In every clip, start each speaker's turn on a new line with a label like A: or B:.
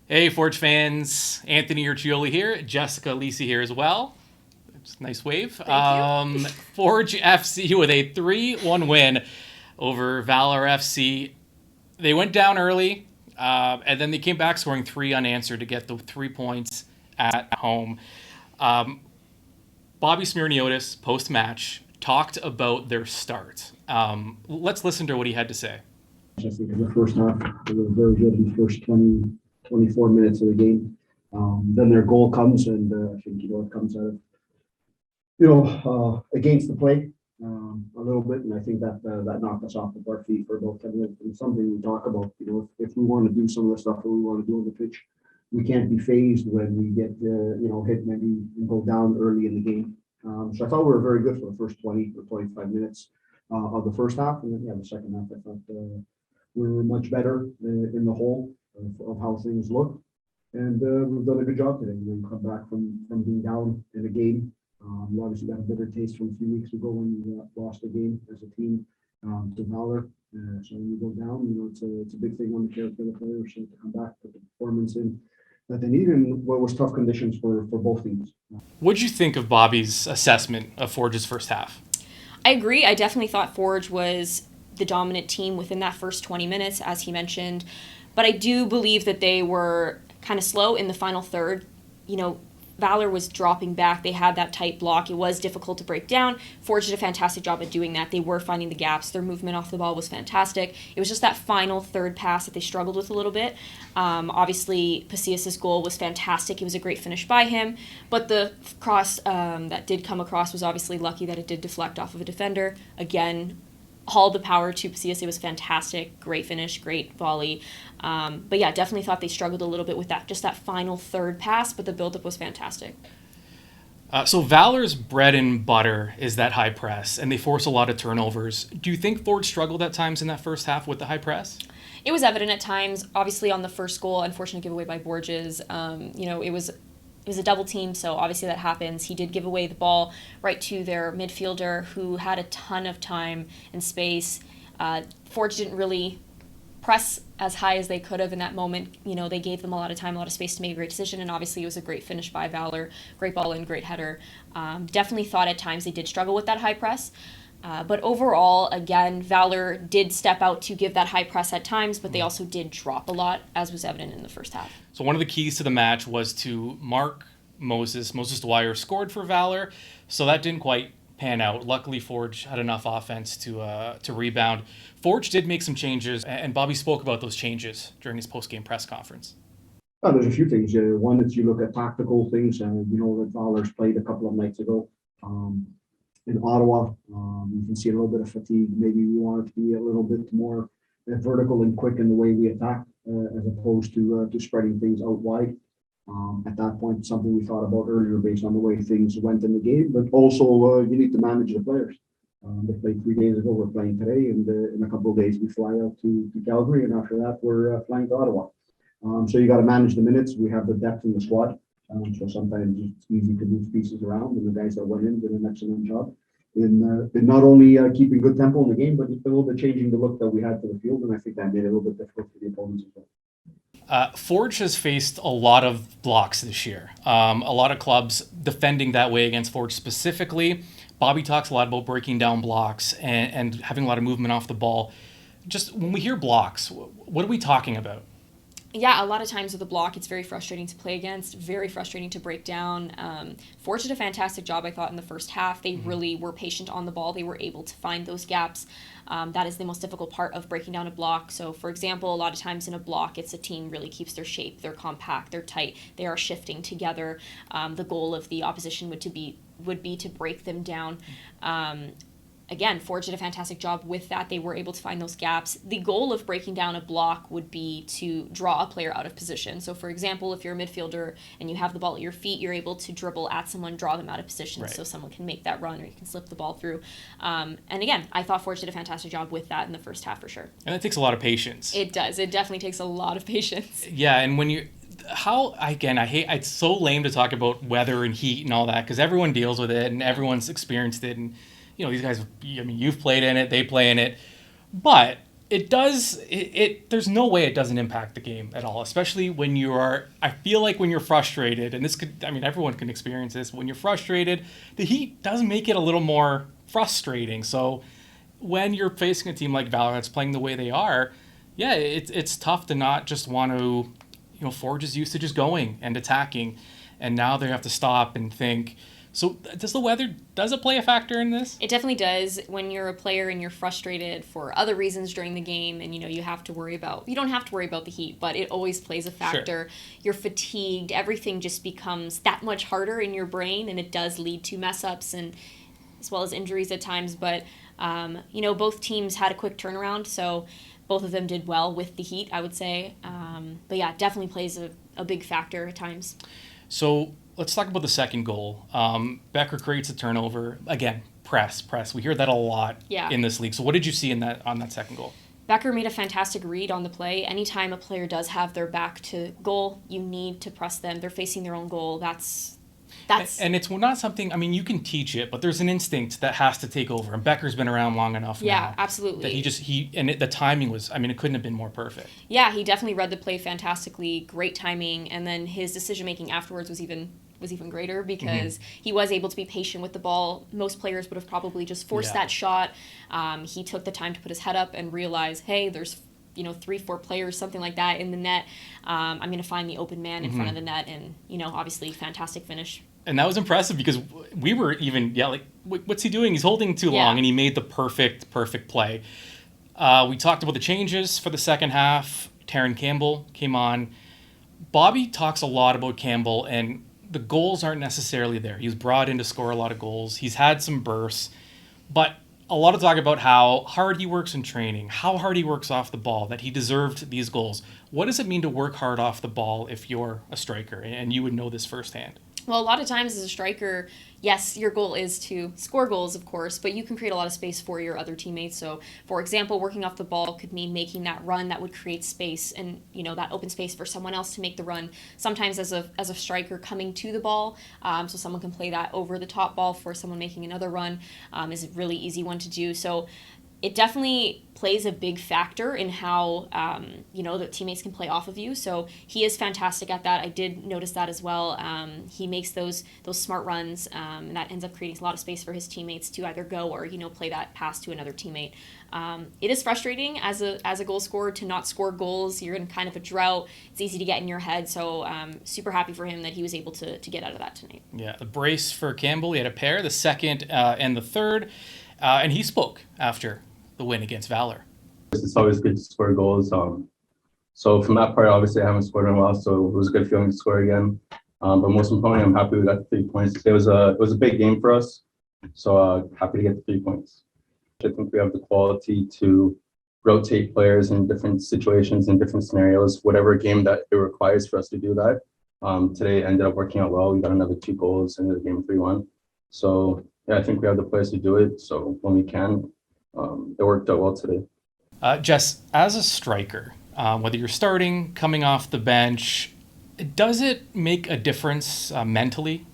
A: Hey, Forge fans. Anthony Urciuoli here. Jessica Lisi here as well. It's a nice wave.
B: Thank you.
A: Forge FC with a 3-1 win over Valour FC. They went down early, and then they came back scoring three unanswered to get the 3 points at home. Bobby Smyrniotis, post-match, talked about their start. Let's listen to what he had to say.
C: I think in the first half, they were very good in the first 20, 24 minutes of the game. Then their goal comes, and I think, it comes out of, against the play a little bit. And I think that knocked us off of our feet for about 10 minutes. And something we talk about, if we want to do some of the stuff that we want to do on the pitch, we can't be phased when we get, hit maybe and go down early in the game. So I thought we were very good for the first 20 or 25 minutes of the first half. And then, the second half, I thought we were much better in the whole of how things look. And we've done a good job today. We come back from being down in a game. We obviously got a bitter taste from a few weeks ago when we lost a game as a team to Valour. So when you go down, it's a big thing on the character of the players to come back, put the performance in that they need, and what was tough conditions for both teams.
A: What did you think of Bobby's assessment of Forge's first half?
B: I agree. I definitely thought Forge was the dominant team within that first 20 minutes, as he mentioned. But I do believe that they were kind of slow in the final third. Valour was dropping back. They had that tight block. It was difficult to break down. Forge did a fantastic job at doing that. They were finding the gaps. Their movement off the ball was fantastic. It was just that final third pass that they struggled with a little bit. Obviously, Pacias' goal was fantastic. It was a great finish by him. But the cross that did come across was obviously lucky that it did deflect off of a defender. Again, all the power to Pacias. It was fantastic. Great finish, great volley. But yeah, definitely thought they struggled a little bit with that final third pass, but the build-up was fantastic.
A: So Valor's bread and butter is that high press, and they force a lot of turnovers. Do you think Forge struggled at times in that first half with the high press?
B: It was evident at times. Obviously, on the first goal, unfortunate giveaway by Borges. It was a double team, so obviously that happens. He did give away the ball right to their midfielder, who had a ton of time and space. Forge didn't really press as high as they could have in that moment. They gave them a lot of time, a lot of space to make a great decision, and obviously it was a great finish by Valour. Great ball in, great header. Definitely thought at times they did struggle with that high press. But overall, again, Valour did step out to give that high press at times, but they also did drop a lot, as was evident in the first half.
A: So one of the keys to the match was to mark Moses. Moses Dwyer scored for Valour, so that didn't quite pan out. Luckily, Forge had enough offense to rebound. Forge did make some changes, and Bobby spoke about those changes during his post-game press conference.
C: There's a few things. One is you look at tactical things, that Valour's played a couple of nights ago. In Ottawa, you can see a little bit of fatigue. Maybe we want it to be a little bit more vertical and quick in the way we attack, as opposed to spreading things out wide. At that point, something we thought about earlier based on the way things went in the game, but also you need to manage the players. They played 3 days ago, we're playing today, and in a couple of days we fly out to Calgary, and after that we're flying to Ottawa. So you got to manage the minutes. We have the depth in the squad. So sometimes it's easy to move pieces around, and the guys that went in did an excellent job in not only keeping good tempo in the game, but a little bit changing the look that we had for the field, and I think that made it a little bit difficult for the opponents as well.
A: Forge has faced a lot of blocks this year. A lot of clubs defending that way against Forge specifically. Bobby talks a lot about breaking down blocks and having a lot of movement off the ball. Just when we hear blocks, what are we talking about?
B: Yeah, a lot of times with a block, it's very frustrating to play against, very frustrating to break down. Forge did a fantastic job, I thought, in the first half. They really were patient on the ball. They were able to find those gaps. That is the most difficult part of breaking down a block. So, for example, a lot of times in a block, it's a team really keeps their shape. They're compact, they're tight, they are shifting together. The goal of the opposition would be to break them down. Again, Forge did a fantastic job with that. They were able to find those gaps. The goal of breaking down a block would be to draw a player out of position. So, for example, if you're a midfielder and you have the ball at your feet, you're able to dribble at someone, draw them out of position,
A: right,
B: so someone can make that run or you can slip the ball through. And again, I thought Forge did a fantastic job with that in the first half for sure.
A: And it takes a lot of patience.
B: It does. It definitely takes a lot of patience.
A: Yeah, and when you... it's so lame to talk about weather and heat and all that, because everyone deals with it and everyone's experienced it, and these guys, you've played in it, they play in it. But It does. There's no way it doesn't impact the game at all, especially when you are. I feel like when you're frustrated, and this could. I mean, everyone can experience this. When you're frustrated, the heat does make it a little more frustrating. So, when you're facing a team like Valour that's playing the way they are, yeah, it's tough to not just want to. Forge is used to just going and attacking, and now they have to stop and think. So does it play a factor in this?
B: It definitely does. When you're a player and you're frustrated for other reasons during the game, and you don't have to worry about the heat, but it always plays a factor. Sure. You're fatigued. Everything just becomes that much harder in your brain, and it does lead to mess ups and as well as injuries at times. But both teams had a quick turnaround, so both of them did well with the heat, I would say. But yeah, it definitely plays a big factor at times.
A: So let's talk about the second goal. Becker creates a turnover. Again, press. We hear that a lot in this league. So what did you see on that second goal?
B: Becker made a fantastic read on the play. Anytime a player does have their back to goal, you need to press them. They're facing their own goal. And
A: it's not something, you can teach it, but there's an instinct that has to take over. And Becker's been around long enough now.
B: Yeah, absolutely.
A: That the timing was, it couldn't have been more perfect.
B: Yeah, he definitely read the play fantastically, great timing, and then his decision-making afterwards was even greater because he was able to be patient with the ball. Most players would have probably just forced that shot. He took the time to put his head up and realize, hey, there's 3-4 players, something like that in the net. I'm going to find the open man in front of the net, and obviously fantastic finish.
A: And that was impressive because we were even what's he doing? He's holding too long, and he made the perfect play. We talked about the changes for the second half. Terran Campbell came on. Bobby talks a lot about Campbell, and the goals aren't necessarily there. He was brought in to score a lot of goals. He's had some bursts, but a lot of talk about how hard he works in training, how hard he works off the ball, that he deserved these goals. What does it mean to work hard off the ball if you're a striker? And you would know this firsthand.
B: Well, a lot of times as a striker, yes, your goal is to score goals, of course, but you can create a lot of space for your other teammates. So, for example, working off the ball could mean making that run that would create space and, that open space for someone else to make the run. Sometimes as a striker coming to the ball, so someone can play that over the top ball for someone making another run is a really easy one to do. So it definitely plays a big factor in how, the teammates can play off of you. So he is fantastic at that. I did notice that as well. He makes those smart runs, and that ends up creating a lot of space for his teammates to either go or, play that pass to another teammate. It is frustrating as a goal scorer to not score goals. You're in kind of a drought. It's easy to get in your head. So super happy for him that he was able to get out of that tonight.
A: Yeah, the brace for Campbell. He had a pair, the second and the third. And he spoke after the win against Valour.
D: It's always good to score goals. So from that part, obviously I haven't scored in a while, so it was a good feeling to score again. But most importantly, I'm happy we got the 3 points. It was a big game for us, so happy to get the 3 points. I think we have the quality to rotate players in different situations and different scenarios, whatever game that it requires for us to do that. Today ended up working out well. We got another 2 goals into the game 3-1. So yeah, I think we have the players to do it. So when we can, it worked out well today.
A: Jess, as a striker, whether you're starting, coming off the bench, does it make a difference mentally?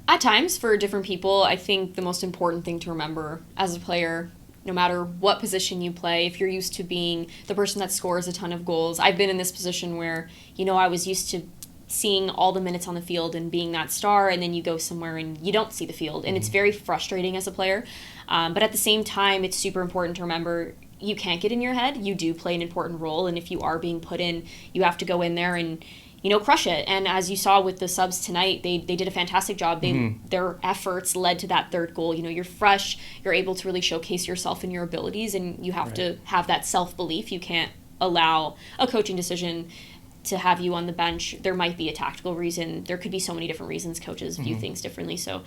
B: At times, for different people, I think the most important thing to remember as a player, no matter what position you play, if you're used to being the person that scores a ton of goals, I've been in this position where, I was used to seeing all the minutes on the field and being that star, and then you go somewhere and you don't see the field, and it's very frustrating as a player. But at the same time, it's super important to remember you can't get in your head. You do play an important role, and if you are being put in, you have to go in there and crush it. And as you saw with the subs tonight, they did a fantastic job. Their efforts led to that third goal. You're fresh, you're able to really showcase yourself and your abilities, and you have to have that self-belief. You can't allow a coaching decision to have you on the bench. There might be a tactical reason. There could be so many different reasons coaches view things differently. So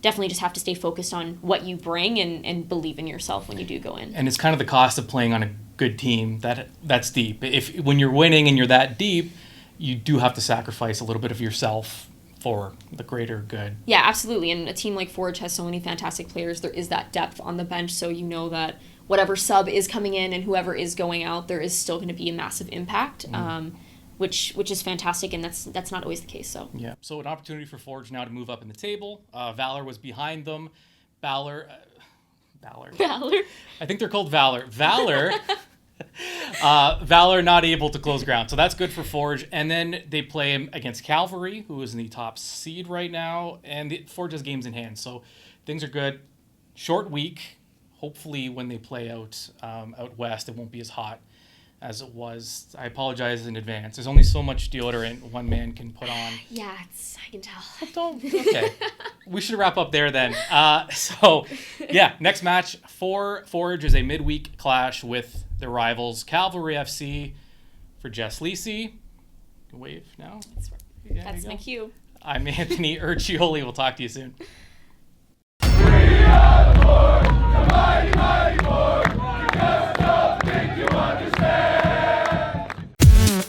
B: definitely just have to stay focused on what you bring and believe in yourself when you do go in.
A: And it's kind of the cost of playing on a good team that's deep. If when you're winning and you're that deep, you do have to sacrifice a little bit of yourself for the greater good.
B: Yeah, absolutely. And a team like Forge has so many fantastic players. There is that depth on the bench, so you know that whatever sub is coming in and whoever is going out, there is still going to be a massive impact. Which is fantastic, and that's not always the case. So
A: yeah, so an opportunity for Forge now to move up in the table. Valour was behind them. Valour. I think they're called Valour. Valour Valour not able to close ground. So that's good for Forge. And then they play him against Calvary, who is in the top seed right now. And Forge has games in hand. So things are good. Short week. Hopefully when they play out west, it won't be as hot as it was. I apologize in advance. There's only so much deodorant one man can put on.
B: Yeah, I can tell.
A: Okay. We should wrap up there then. Next match for Forge is a midweek clash with their rivals, Calvary FC for Jess Lisi. Wave now.
B: That's my cue.
A: I'm Anthony Urciuoli. We'll talk to you soon.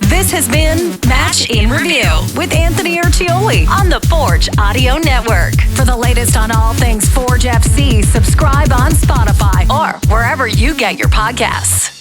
E: This has been Match in Review with Anthony Urciuoli on the Forge Audio Network. For the latest on all things Forge FC, subscribe on Spotify or wherever you get your podcasts.